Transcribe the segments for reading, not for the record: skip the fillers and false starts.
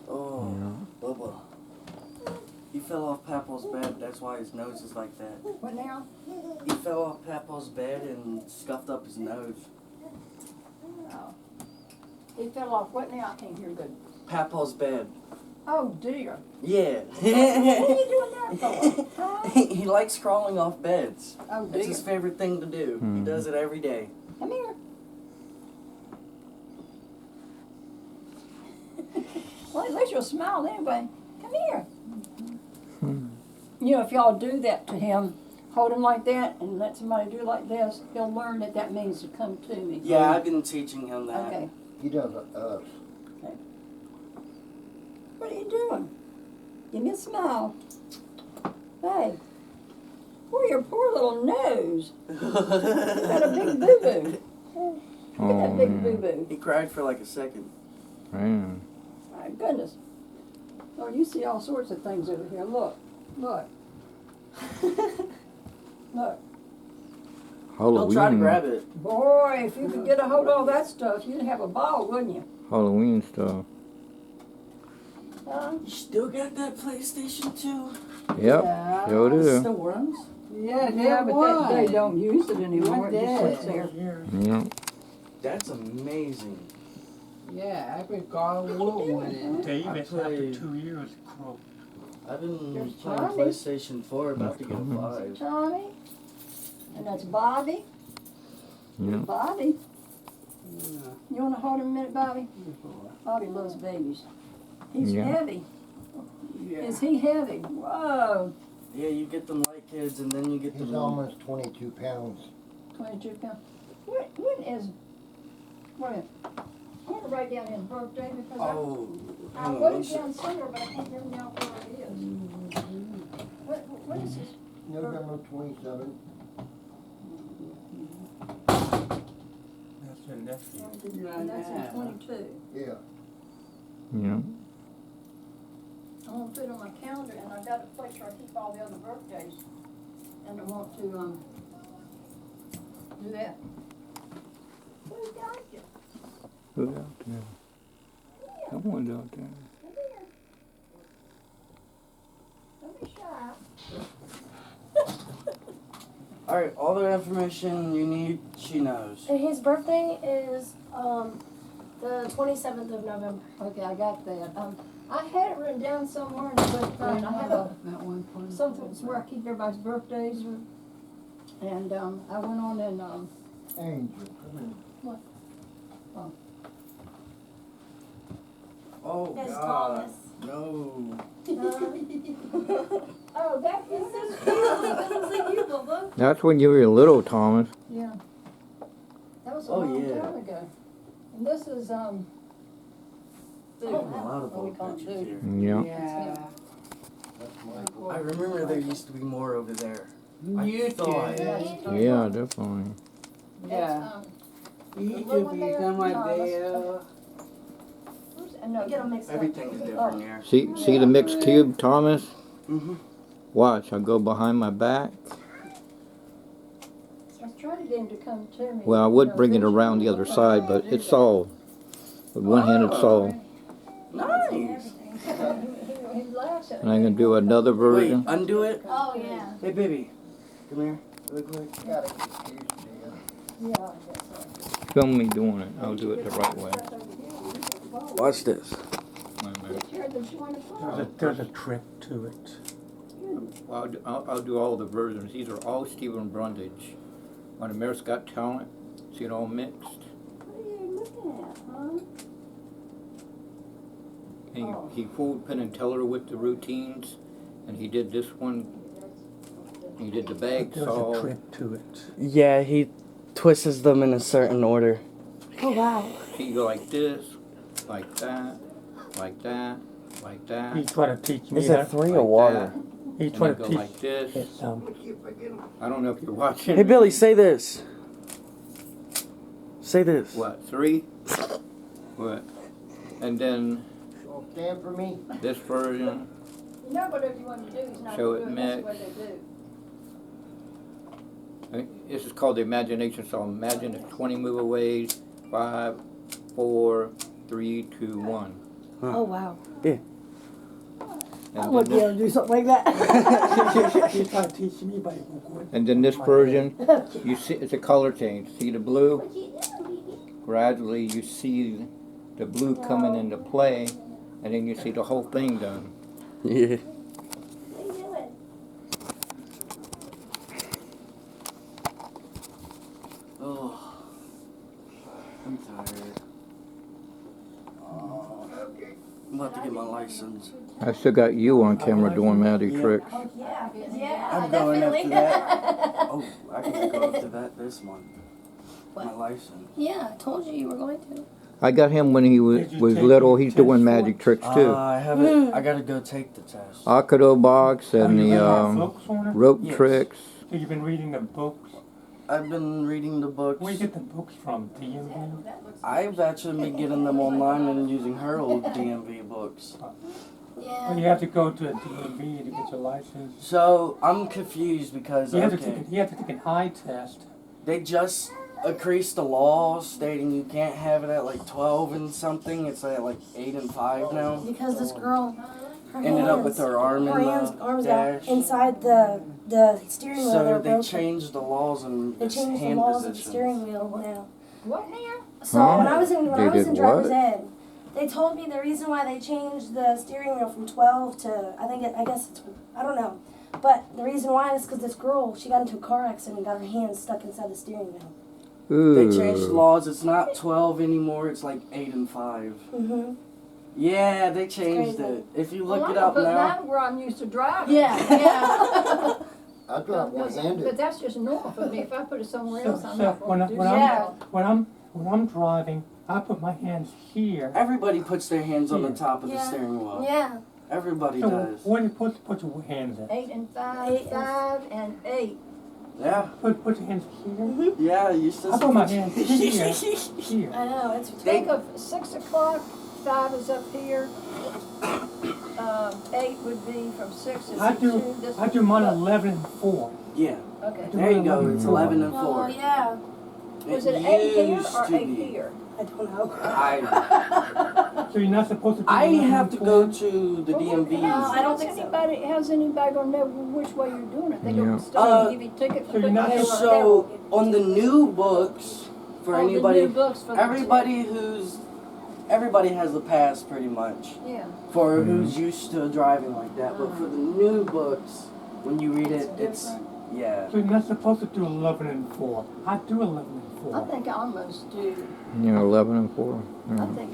Oh, Bubba. He fell off Papa's bed. That's why his nose is like that. What now? He fell off Papa's bed and scuffed up his nose. Oh. He fell off what now? I can't hear good. Papa's bed. Oh dear. Yeah. What are you doing that for? Huh? He likes crawling off beds. Oh It's dear. his favorite thing to do. He does it every day. Come here. Well, at least you'll smile anyway. Come here. You know, if y'all do that to him, hold him like that and let somebody do like this, he'll learn that that means to come to me. Yeah, I've been teaching him that. Okay. He does us. Okay. What are you doing? Give me a smile. Hey. Oh, your poor little nose. You got a big boo-boo. Look at that big boo-boo. He cried for like a second. Man. My goodness. Oh, you see all sorts of things over here. Look. Look. Look. He'll try to Halloween. grab it. Boy, if you could get a hold of all that stuff, you'd have a ball, wouldn't you? Halloween stuff. Huh? You still got that PlayStation 2? Yep. Yeah. Sure do. Still runs? Yeah, but they don't use it anymore. It just sits there. Yep. That's amazing. Yeah, I recall one in. Dave, I it's after played- 2 years, Crow. I've been There's playing Tommy. PlayStation 4, about to get a 5. Tommy. And that's Bobby. Yep. Bobby. You want to hold him a minute, Bobby? Bobby loves babies. He's Yeah. heavy. Yeah. Is he heavy? Whoa. Yeah, you get them light kids, and then you get He's them. almost 22 pounds. 22 pounds. When is... Wait a minute. I want to write down his birthday because Oh, I hang on wrote one it sec. down somewhere, but I can't remember now where it is. What is his? November 27th. That's your nephew. That's in 22. Yeah. Yep. I want to put it on my calendar, and I've got a place where I keep all the other birthdays. And I want to do that. Who's got you? Who's out there? Someone's out there. Come here. Don't be shy. Alright, all the information you need, she knows. And his birthday is the 27th of November. Okay, I got that. I had it written down somewhere in the book, and I have a That one point. something where I keep everybody's birthdays. And I went on and Angel, come Oh, It's God. Thomas. No. oh, that is That looks like you, Bubba. That's when you were little, Thomas. yeah. That was a Oh, long yeah. time ago. And this is There's a lot of what we old call it, pictures here. Yep. Yeah. That's Michael. I remember there used to be more over there. You I thought. did. Yeah, definitely. Yeah. You The could little one be there, somewhere no, there. no, I get them mixed up. Everything is different here. See the mixed cube, Thomas? Mm-hmm. Watch, I'll go behind my back. I was trying to get him to come to me. Well, I would bring it around the other side, but it's saw. With one-handed saw. Nice. He laughs at And I'm me. gonna do another Wait, version. undo it. Oh, yeah. Hey, baby. Come here. Real quick. Gotta get used to you. Yeah, I guess so. Film me doing it. I'll do it the right way. Watch this. There's a trick to it. Well, I'll do all the versions. These are all Stephen Brundage. On America's Got Talent. See it all mixed. What are you looking at, huh? And he fooled Penn and Teller with the routines. And he did this one. He did the bag There's saw. a trick to it. Yeah, he twists them in a certain order. Oh, wow. He go like this, like that, like that, like that. He tried to teach me Is that. that 3 or like water? He And tried then to go teach like this. it. I don't know if you're watching. Hey, Billy, say this. Say this. What, 3? What? And then So stand for me. this version. You know whatever you want to do, he's not Show doing it that's mixed. what they do. This is called the imagination saw. Imagine if 20 move aways, 5, 4, 3, 2, 1. Oh wow. I And wouldn't be then, able to do something like that. She tried to teach me, but it won't. and then this version, you see it's a color change. See the blue? Gradually you see the blue coming into play, and then you see the whole thing done. Yeah. What are you doing? Oh, I'm tired. I'm about to get my license. I still got you on camera doing magic Yeah. tricks. Yeah, I'm going definitely. after that. Oh, I can go after that this month. My What? license. Yeah, I told you you were going to. I got him when he was Did you take little. the He's test doing for magic it? tricks too. I haven't. I gotta go take the test. Akido box and Have you the read books on it? rope Yes. tricks. So you've been reading the books? I've been reading the books. Where you get the books from? DMV? I've actually been getting them online and using her old DMV books. Yeah. Well, you have to go to a DMV to get your license. So I'm confused because You have to okay, take an eye test. they just increased the law stating you can't have it at like 12 and something. It's at like 8 and 5 now. Because this girl, her Ended up with her arm in arms the got dash. inside the steering wheel. So They're they broken. changed the laws and They this changed the hand laws of the position. steering wheel now. What now? So Huh? when I was in They did driver's what? ed, they told me the reason why they changed the steering wheel from 12 to I guess it's I don't know, but the reason why is because this girl, she got into a car accident and got her hands stuck inside the steering wheel. Ooh. They changed the laws. It's not 12 anymore. It's like 8 and 5. Mhm. Yeah, they changed crazy. it. If you Well, look I'm it up gonna put now. mine where I'm used to driving. Yeah, yeah. I drive But one-handed. that's just normal for me. If I put it somewhere So, else, I'm so not when, going to do Yeah. that. when I'm driving, I put my hands here. Everybody puts their hands on the Yeah. top of the Yeah. steering wheel. Yeah. Everybody So does. where do you put your hands at? 8 and 5, 8 and 5 and 8. Yeah, Put your hands here. yeah. You still. I put my hands here. I know, it's Think of 6 o'clock, 5 is up here. 8 would be from 6 to 2. I do mine 11 and 4. Yeah. Okay. There you go. It's 11 and 4. Oh, yeah. Was it 8 here used or to 8 be. here? I don't know. So you're not supposed to do I 11 have and to 4? go to the DMV. No, I don't think so. How's anybody gonna know which way you're doing it? They Yeah. don't still give you tickets So for you're not putting it supposed- on. So on the new books, for Oh, the anybody, new books for the everybody has a pass pretty much Yeah. for Mhm. who's used to driving like that. But for the new books, when you read it, It's it's yeah. So you're not supposed to do 11 and 4. I do 11 and I 4. think I almost do. You know, 11 and 4. I Yeah. think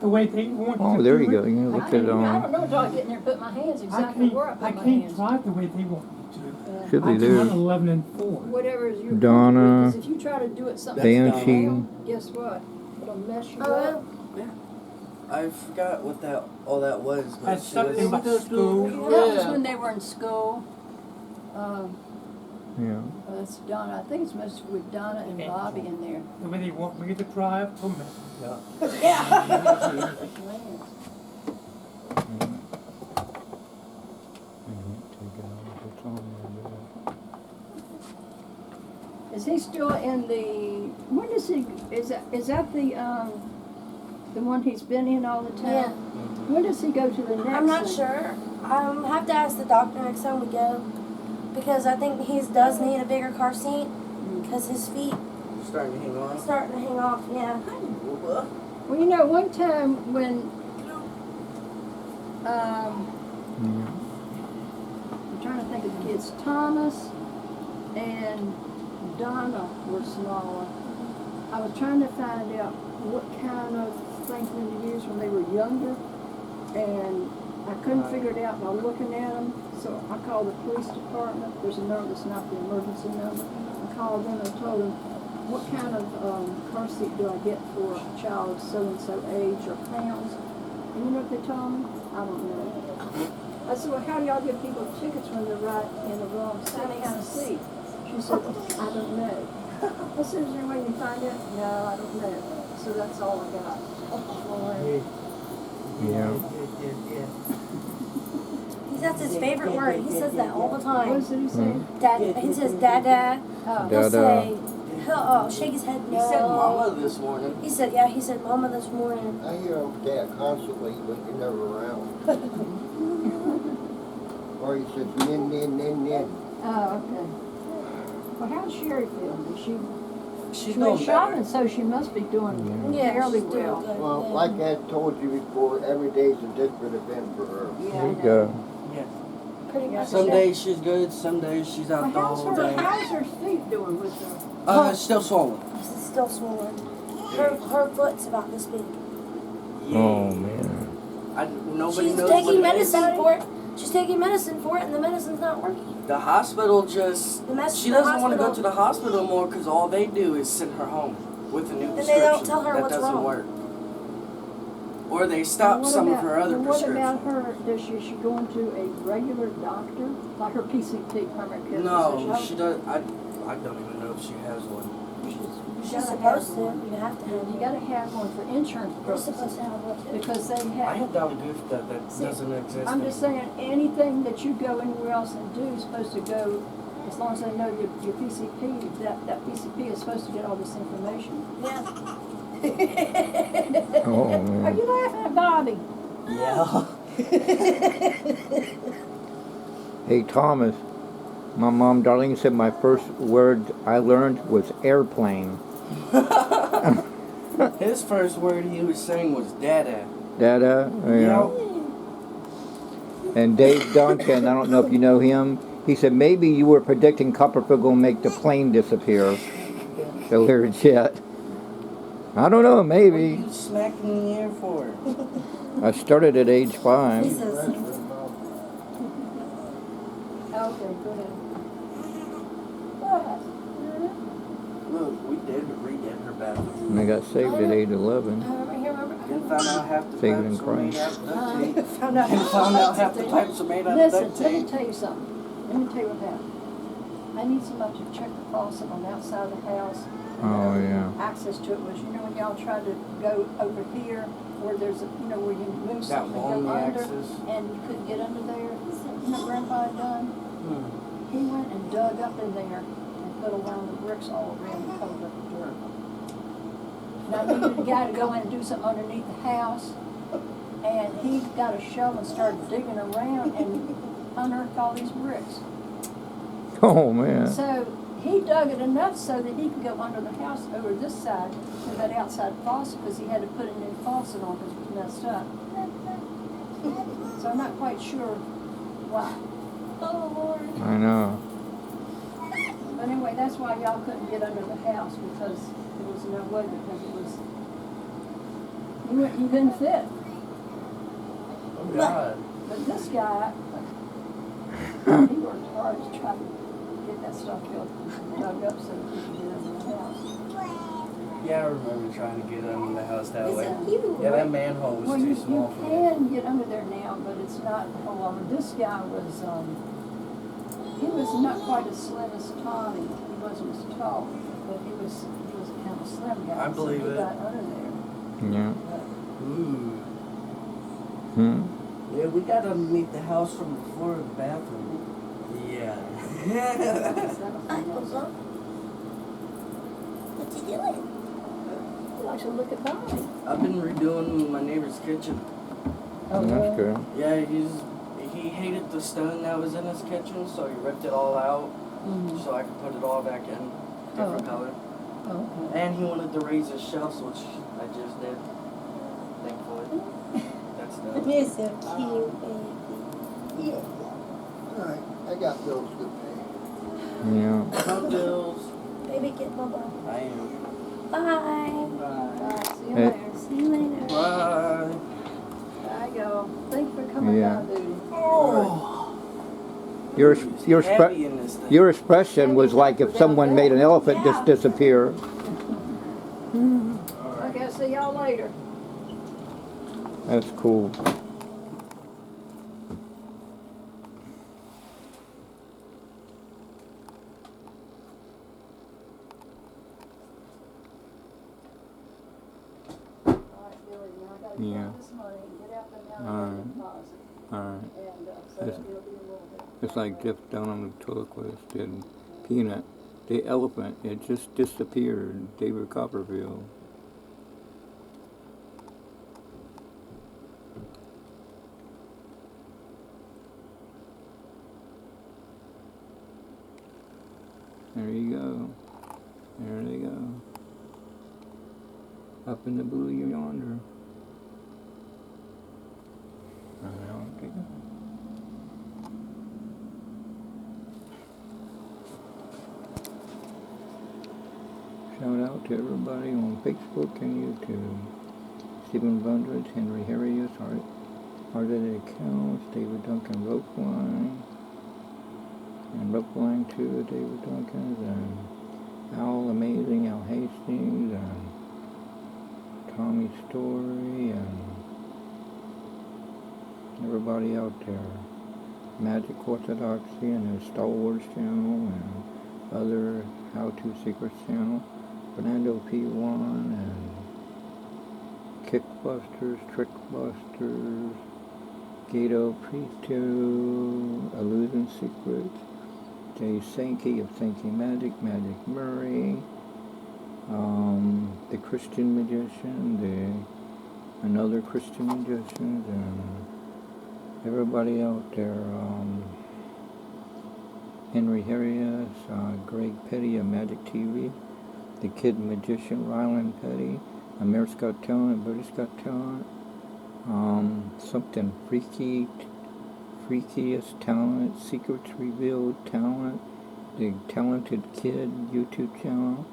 The way they want you Oh, to there do you go. it. You I look at don't it. know until I get in there and put my hands exactly where I put I my can't hands. drive the way they want me to. Should I be do there. 11 and 4. Whatever is your Donna, because if you try to do it something Banshee. else, guess what? It'll mess you Oh, up. I forgot what all that was. But That's she something was, about school. That was when they were in school. Yeah. That's Donna. I think it's mostly with Donna and Bobby in there. The way they want me to drive, oh man. Is he still in the? When does he? Is that the one he's been in all the time? Yeah. When does he go to the next? I'm not one? sure. Have to ask the doctor next time we go. Because I think he does need a bigger car seat. Because his feet starting to hang are on. starting to hang off, yeah. Well, you know, one time when I'm trying to think of the kids, Thomas and Donna were smaller. I was trying to find out what kind of things to use when they were younger, and I couldn't figure it out by looking at them. So I called the police department. There's a number that's not the emergency number. I called them and told them, what kind of car seat do I get for a child of so-and-so age or pounds? And you know what they told me? I don't know. I said, well, how do y'all give people tickets when they're right in the wrong kind of seat? She said, I don't know. I said, is there a way you can find it? No, I don't know. So that's all I got. Yeah. That's his favorite word. He says that all the What time. did he say? Dad, he says dada. Oh. He'll Dada. say, He'll shake his head. He No. said mama this morning. He said, yeah, he said mama this morning. I hear him say it constantly, but you're never around. Or he says, nin. Oh, okay. Well, how's Sherry feeling? She She's went doing shopping, better. so she must be doing Yeah, fairly she's doing well. good. Well, yeah. like I told you before, every day's a different event for her. Yeah, There I you know. go. Pretty much. Some days she's good, some days she's out the Well, whole day. how's her feet doing with the... It's still swollen. It's still swollen. Her foot's about this big. Yeah. Oh man. Nobody She's knows taking what it medicine is. for it. She's taking medicine for it, and the medicine's not working. The hospital just. She The doesn't want to go hospital- to the hospital more because all they do is send her home with a new And prescription. they don't tell her that what's doesn't wrong. work. Or they stop What some about- of her other What prescriptions. about her? Does she going to a regular doctor? Like her PCP, primary care No, physician? she does. I don't even know if she has one. She's supposed to. You have to have You it. gotta have one for insurance You're purposes. supposed to have one too. Because they I have, doubt if that See, doesn't exist. I'm just saying, anything that you go anywhere else and do is supposed to go, as long as they know your PCP, that PCP is supposed to get all this information. Yeah. Oh Are man. you laughing at Bobby? Yeah. Hey Thomas, my mom Darlene said my first word I learned was airplane. His first word he was saying was dada. Dada, yeah. And Dave Duncan, I don't know if you know him, he said maybe you were predicting Copperfield gonna make the plane disappear. The Learjet. I don't know, What are maybe. you smacking in the air for? I started at age 5. He says, Okay, go ahead. What? Look, we did redid her bathroom. And I got saved at age 11. And found out half the Saving pipes were made Christ. out of duct tape. found out. And found out half the pipes were made out of Listen, duct let me tape. tell you something. Let me tell you what happened. I need somebody to check the faucet on the outside of the house. Oh yeah. Access to it was, you know, when y'all tried to go over here, where there's a, you know, where you move That something, long go under, axis. and you couldn't get under there. You know, what Grandpa had done? He went and dug up in there and put around the bricks all around and covered up the dirt. Now, I needed a guy to go in and do something underneath the house, and he got a shovel and started digging around and unearthed all these bricks. Oh man. So he dug it enough so that he could go under the house over this side to that outside faucet because he had to put a new faucet on because it was messed up. So I'm not quite sure why. Oh, Lord. I know. But anyway, that's why y'all couldn't get under the house because there was no way because it was, you couldn't fit. Oh God. But this guy, he worked hard to try to get that stuff built, dug up so that he could get under the house. Yeah, I remember trying to get under the house that Is way. it you? Yeah, that manhole was Well, too you small for me. can get under there now, but it's not, well, this guy was, he was not quite as slim as Tommy. He wasn't as tall, but he was kind of a slim guy. I believe so he it. got under there. Yeah. Ooh. Hmm. Yeah, we got underneath the house from the floor of the bathroom. Yeah. What's he doing? He likes to look at Bobby. I've been redoing my neighbor's kitchen. That's good. Yeah, he hated the stone that was in his kitchen, so he ripped it all out Mhm. so I could put it all back in, different Oh. color. Okay. And he wanted to raise his shelves, which I just did. Thankfully. That's done. You're so cute, baby. Yeah. Alright, I got bills to pay. Yeah. No bills. Baby, get Bubba. I am. Bye. Bye. Alright, see you Hey. later. See you later. Bye. Bye, y'all. Thanks for coming Yeah. down, duty. Oh. Your He's heavy in this thing. your expression was like if someone made an elephant just disappear. Okay, I'll see y'all later. That's cool. Alright, Billy, now I gotta Yeah. get this money and get out the now Alright. and deposit. Alright. And so Yes. it'll be a little bit. It's like Jeff down on the toilet did peanut. The elephant, it just disappeared. David Copperfield. There you go. There they go. Up in the blue yonder. Out they go. Shout out to everybody on Facebook and YouTube. Stephen Bundred, Henry Harrius, Art Edited Accounts, David Duncan Ropeline, and Ropeline 2, David Duncan, and Al Amazing, Al Hastings, and Tommy Story, and everybody out there. Magic Orthodoxy and the Star Wars channel, and other How-To Secrets channel. Fernando P1 and Kickbusters, Trickbusters, Gato Preto, Illusion Secrets, Jay Sankey of Sankey Magic, Magic Murray, the Christian Magician, another Christian Magician, and everybody out there. Henry Harrius, Greg Petty of Magic TV, the Kid Magician, Ryland Petty, America's Got Talent, British Got Talent, something freakiest talent, Secrets Revealed Talent, the Talented Kid YouTube channel,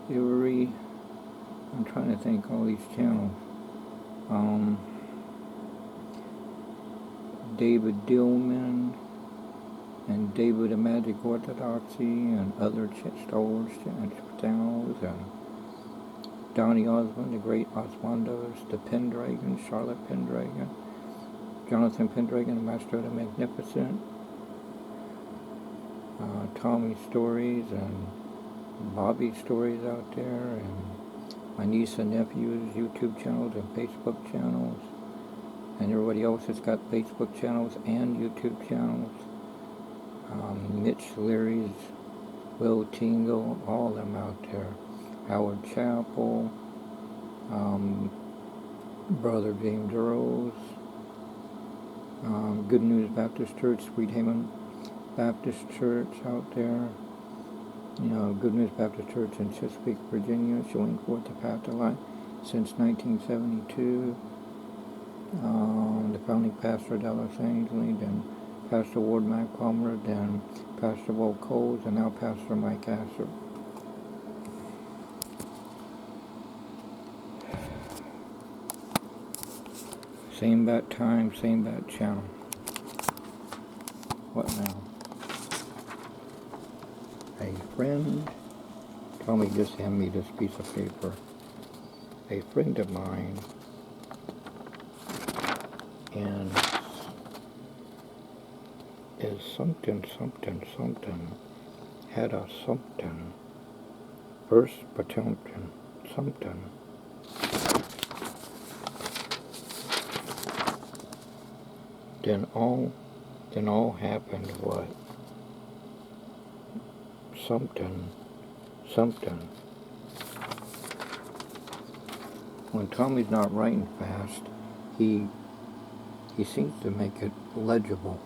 I'm trying to think all these channels, David Dillman, and David of Magic Orthodoxy, and other Star Wars channels, and Donnie Osmond, the Great Osmondos, the Pendragon, Charlotte Pendragon, Jonathan Pendragon, the Master of the Magnificent, Tommy Stories, and Bobby Stories out there, and my niece and nephew's YouTube channels and Facebook channels, and everybody else has got Facebook channels and YouTube channels. Mitch Leary's, Will Tingle, all of them out there. Howard Chapel, Brother James Rose, Good News Baptist Church, Sweet Haven Baptist Church out there. Good News Baptist Church in Chesapeake, Virginia, showing forth the path to life since 1972. The founding pastor of Los Angeles, then Pastor Ward Mac Palmer, then Pastor Walt Coles, and now Pastor Mike Asser. Same bat time, same bat channel. What now? A friend, Tommy just handed me this piece of paper. A friend of mine, and is something, had a something, first Potemkin, something. Then all happened what? Something. When Tommy's not writing fast, he seems to make it legible.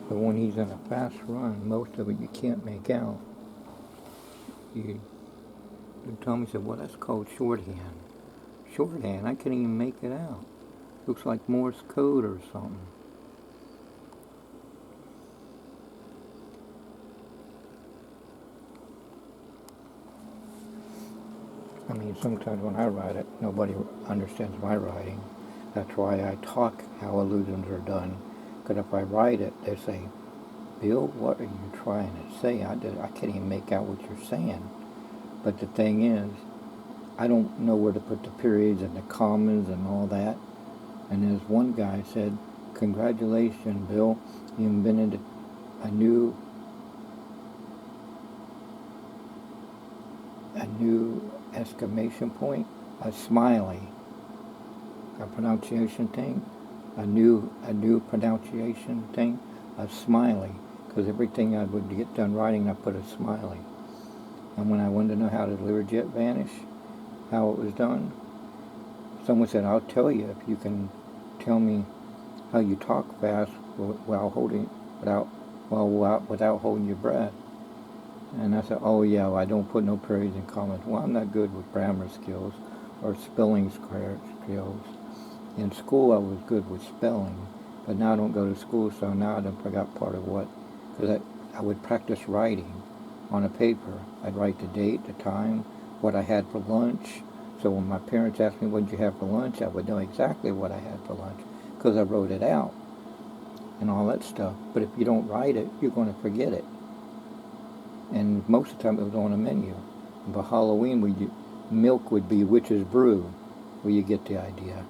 But when he's in a fast run, most of it you can't make out. Tommy said, well, that's called shorthand. Shorthand, I can't even make it out. Looks like Morse code or something. I mean, sometimes when I write it, nobody understands my writing. That's why I talk how illusions are done. Because if I write it, they say, Bill, what are you trying to say? I can't even make out what you're saying. But the thing is, I don't know where to put the periods and the commas and all that. And as one guy said, congratulations, Bill, you invented a new exclamation point, a smiley, a pronunciation thing, a new pronunciation thing, a smiley, because everything I would get done writing, I put a smiley. And when I wanted to know how to Learjet vanish, how it was done, someone said, I'll tell you if you can tell me how you talk fast without holding your breath. And I said, oh yeah, well, I don't put no periods and commas. Well, I'm not good with grammar skills or spelling skills. In school, I was good with spelling, but now I don't go to school, so now I done forgot part of what, because I would practice writing on a paper. I'd write the date, the time, what I had for lunch. So when my parents asked me, what did you have for lunch, I would know exactly what I had for lunch, because I wrote it out and all that stuff. But if you don't write it, you're going to forget it. And most of the time it was on a menu. And for Halloween, milk would be witch's brew, where you get the idea.